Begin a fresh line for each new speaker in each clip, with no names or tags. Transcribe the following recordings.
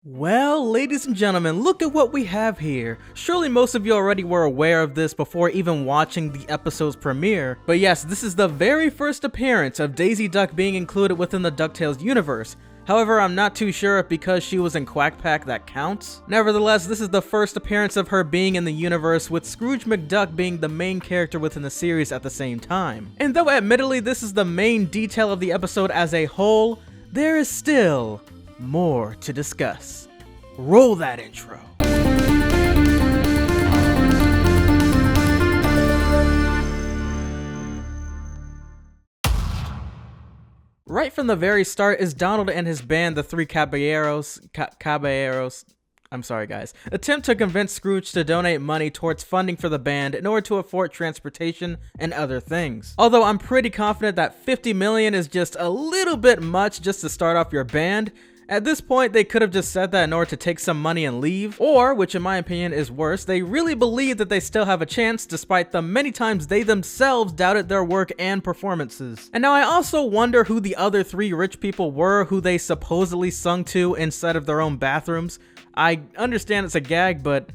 Well, ladies and gentlemen, look at what we have here. Surely most of you already were aware of this before even watching the episode's premiere, but yes, this is the very first appearance of Daisy Duck being included within the DuckTales universe. However, I'm not too sure if because she was in Quack Pack that counts. Nevertheless, this is the first appearance of her being in the universe, with Scrooge McDuck being the main character within the series at the same time. And though admittedly this is the main detail of the episode as a whole, there is still more to discuss. Roll that intro. Right from the very start is Donald and his band, the Three Caballeros, I'm sorry guys, attempt to convince Scrooge to donate money towards funding for the band in order to afford transportation and other things. Although I'm pretty confident that 50 million is just a little bit much just to start off your band. At this point, they could have just said that in order to take some money and leave, or, which in my opinion is worse, they really believe that they still have a chance despite the many times they themselves doubted their work and performances. And now I also wonder who the other three rich people were who they supposedly sung to inside of their own bathrooms. I understand it's a gag, but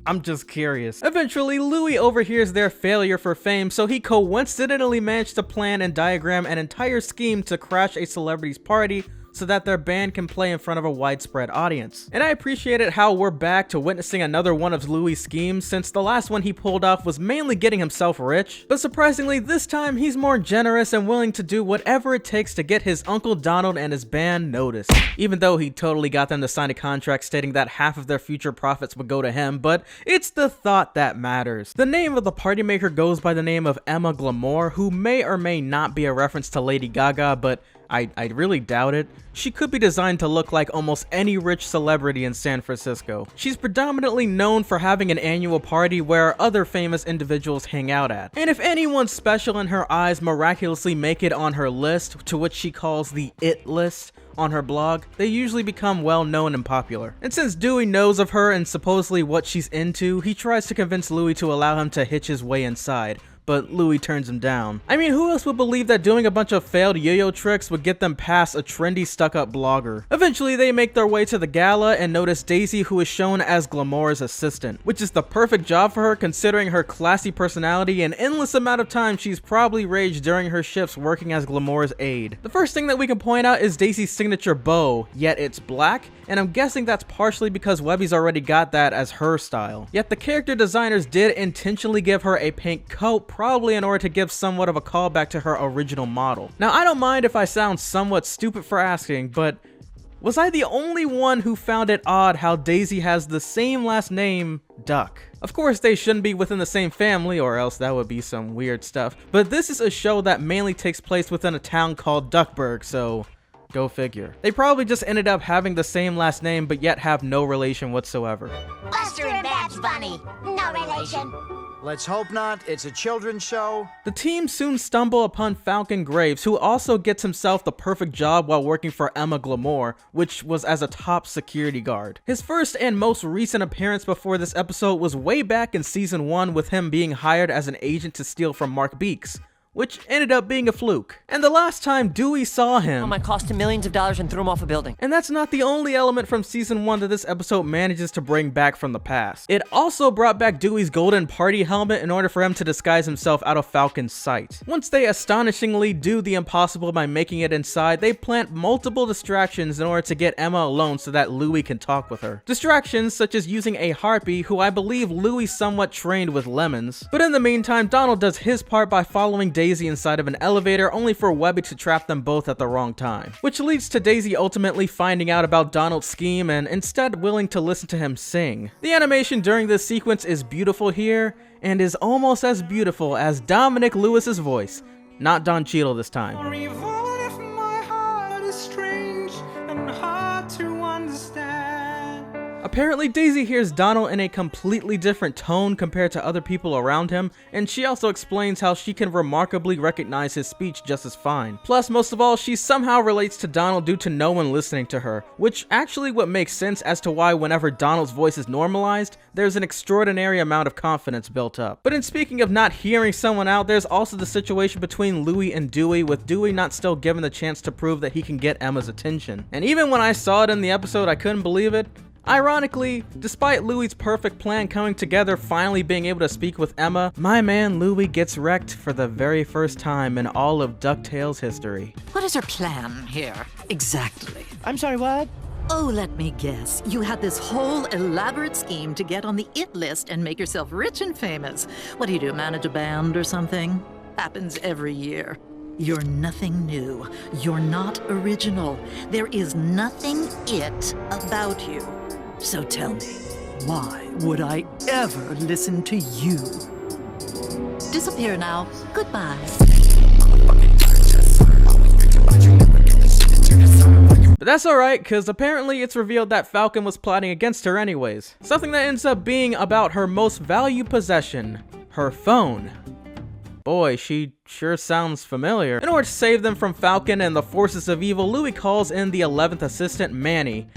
I'm just curious. Eventually, Louie overhears their failure for fame, so he coincidentally managed to plan and diagram an entire scheme to crash a celebrity's party so that their band can play in front of a widespread audience. And I appreciated how we're back to witnessing another one of Louie's schemes, since the last one he pulled off was mainly getting himself rich, but surprisingly this time he's more generous and willing to do whatever it takes to get his Uncle Donald and his band noticed. Even though he totally got them to sign a contract stating that half of their future profits would go to him, but it's the thought that matters. The name of the party maker goes by the name of Emma Glamour, who may or may not be a reference to Lady Gaga, but I really doubt it. She could be designed to look like almost any rich celebrity in San Francisco. She's predominantly known for having an annual party where other famous individuals hang out at. And if anyone special in her eyes miraculously make it on her list, to which she calls the It List, on her blog, they usually become well known and popular. And since Dewey knows of her and supposedly what she's into, he tries to convince Louie to allow him to hitch his way inside, but Louie turns him down. I mean, who else would believe that doing a bunch of failed yo-yo tricks would get them past a trendy stuck-up blogger? Eventually, they make their way to the gala and notice Daisy, who is shown as Glamour's assistant, which is the perfect job for her considering her classy personality and endless amount of time she's probably raged during her shifts working as Glamour's aide. The first thing that we can point out is Daisy's signature bow, yet it's black, and I'm guessing that's partially because Webby's already got that as her style. Yet the character designers did intentionally give her a pink coat, probably in order to give somewhat of a callback to her original model. Now, I don't mind if I sound somewhat stupid for asking, but was I the only one who found it odd how Daisy has the same last name, Duck? Of course, they shouldn't be within the same family, or else that would be some weird stuff, but this is a show that mainly takes place within a town called Duckburg, so go figure. They probably just ended up having the same last name, but yet have no relation whatsoever.
Buster and Babs Bunny, no relation.
Let's hope not. It's a children's show.
The team soon stumble upon Falcon Graves, who also gets himself the perfect job while working for Emma Glamour, which was as a top security guard. His first and most recent appearance before this episode was way back in season 1, with him being hired as an agent to steal from Mark Beeks, which ended up being a fluke. And the last time Dewey saw him,
might cost him millions of dollars and threw him off a building.
And that's not the only element from season 1 that this episode manages to bring back from the past. It also brought back Dewey's golden party helmet in order for him to disguise himself out of Falcon's sight. Once they astonishingly do the impossible by making it inside, they plant multiple distractions in order to get Emma alone so that Louie can talk with her. Distractions such as using a harpy, who I believe Louie somewhat trained with lemons. But in the meantime, Donald does his part by following Daisy inside of an elevator, only for Webby to trap them both at the wrong time, which leads to Daisy ultimately finding out about Donald's scheme and instead willing to listen to him sing. The animation during this sequence is beautiful here, and is almost as beautiful as Dominic Lewis's voice, not Don Cheadle this time.
If my heart is strange and hard to understand,
Apparently, Daisy hears Donald in a completely different tone compared to other people around him, and she also explains how she can remarkably recognize his speech just as fine. Plus, most of all, she somehow relates to Donald due to no one listening to her, which actually would make sense as to why whenever Donald's voice is normalized, there's an extraordinary amount of confidence built up. But in speaking of not hearing someone out, there's also the situation between Louie and Dewey, with Dewey not still given the chance to prove that he can get Emma's attention. And even when I saw it in the episode, I couldn't believe it. Ironically, despite Louie's perfect plan coming together, finally being able to speak with Emma, my man Louie gets wrecked for the very first time in all of DuckTales history.
What is her plan here, exactly?
I'm sorry, what?
Oh, let me guess. You had this whole elaborate scheme to get on the IT list and make yourself rich and famous. What do? Manage a band or something? Happens every year. You're nothing new. You're not original. There is nothing it about you. So tell me, why would I ever listen to you? Disappear now. Goodbye.
But that's alright, cause apparently it's revealed that Falcon was plotting against her anyways. Something that ends up being about her most valued possession, her phone. Boy, she sure sounds familiar. In order to save them from Falcon and the forces of evil, Louie calls in the 11th assistant, Manny.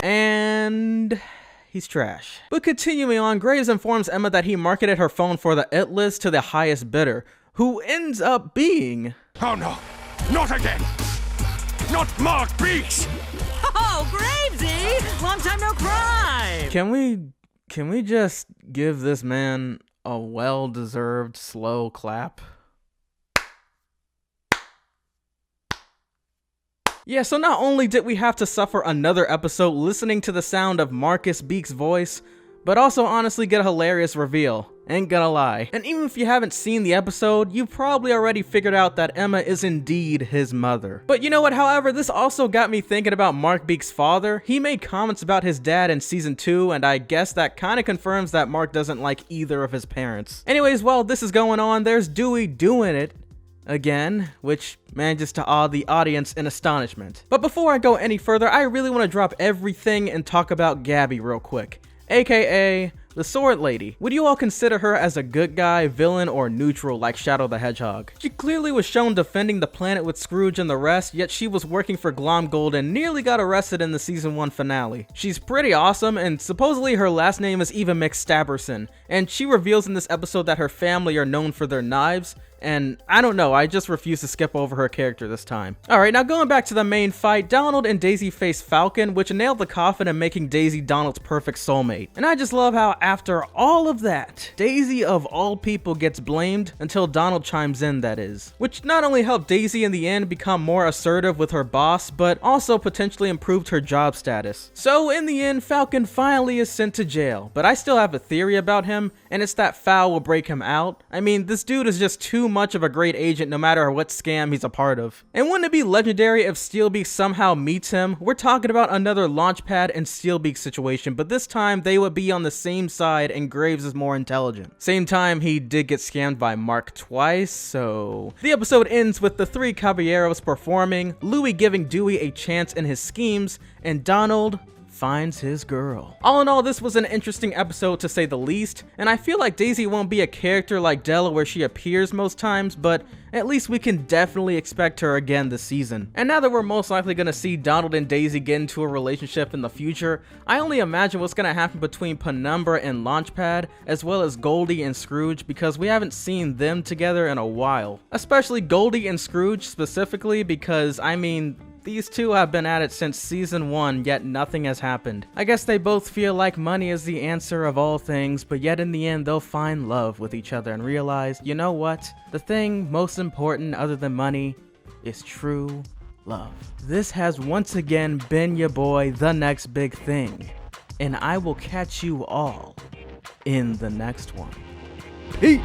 And he's trash. But continuing on, Graves informs Emma that he marketed her phone for the IT list to the highest bidder, who ends up being...
Oh no, not again! Not Mark Beeks!
Oh, Gravesy! Long time no crime!
Can we just give this man a well-deserved slow clap? Yeah, so not only did we have to suffer another episode listening to the sound of Marcus Beek's voice, but also honestly get a hilarious reveal. Ain't gonna lie. And even if you haven't seen the episode, you probably already figured out that Emma is indeed his mother. But you know what, however, this also got me thinking about Mark Beek's father. He made comments about his dad in season 2, and I guess that kinda confirms that Mark doesn't like either of his parents. Anyways, while this is going on, there's Dewey doing it again, which manages to awe the audience in astonishment. But before I go any further, I really want to drop everything and talk about Gabby real quick, aka the Sword Lady. Would you all consider her as a good guy, villain, or neutral like Shadow the Hedgehog? She clearly was shown defending the planet with Scrooge and the rest, yet she was working for Glomgold and nearly got arrested in the season 1 finale. She's pretty awesome, and supposedly her last name is even McStabberson, and she reveals in this episode that her family are known for their knives, and I don't know, I just refuse to skip over her character this time. Alright, now going back to the main fight, Donald and Daisy face Falcon, which nailed the coffin and making Daisy Donald's perfect soulmate. And I just love how after all of that, Daisy of all people gets blamed until Donald chimes in, that is. Which not only helped Daisy in the end become more assertive with her boss, but also potentially improved her job status. So in the end, Falcon finally is sent to jail, but I still have a theory about him, and it's that Foul will break him out. I mean, this dude is just too much of a great agent no matter what scam he's a part of. And wouldn't it be legendary if Steelbeak somehow meets him? We're talking about another Launchpad and Steelbeak situation, but this time they would be on the same side and Graves is more intelligent. Same time, he did get scammed by Mark twice, so... The episode ends with the three Caballeros performing, Louie giving Dewey a chance in his schemes, and Donald finds his girl. All in all, this was an interesting episode to say the least, and I feel like Daisy won't be a character like Della where she appears most times, but at least we can definitely expect her again this season. And now that we're most likely gonna see Donald and Daisy get into a relationship in the future, I only imagine what's gonna happen between Penumbra and Launchpad, as well as Goldie and Scrooge, because we haven't seen them together in a while. Especially Goldie and Scrooge specifically, because I mean, these two have been at it since season 1, yet nothing has happened. I guess they both feel like money is the answer of all things, but yet in the end they'll find love with each other and realize, you know what? The thing most important other than money is true love. This has once again been your boy, The Next Big Thing, and I will catch you all in the next one. Peace!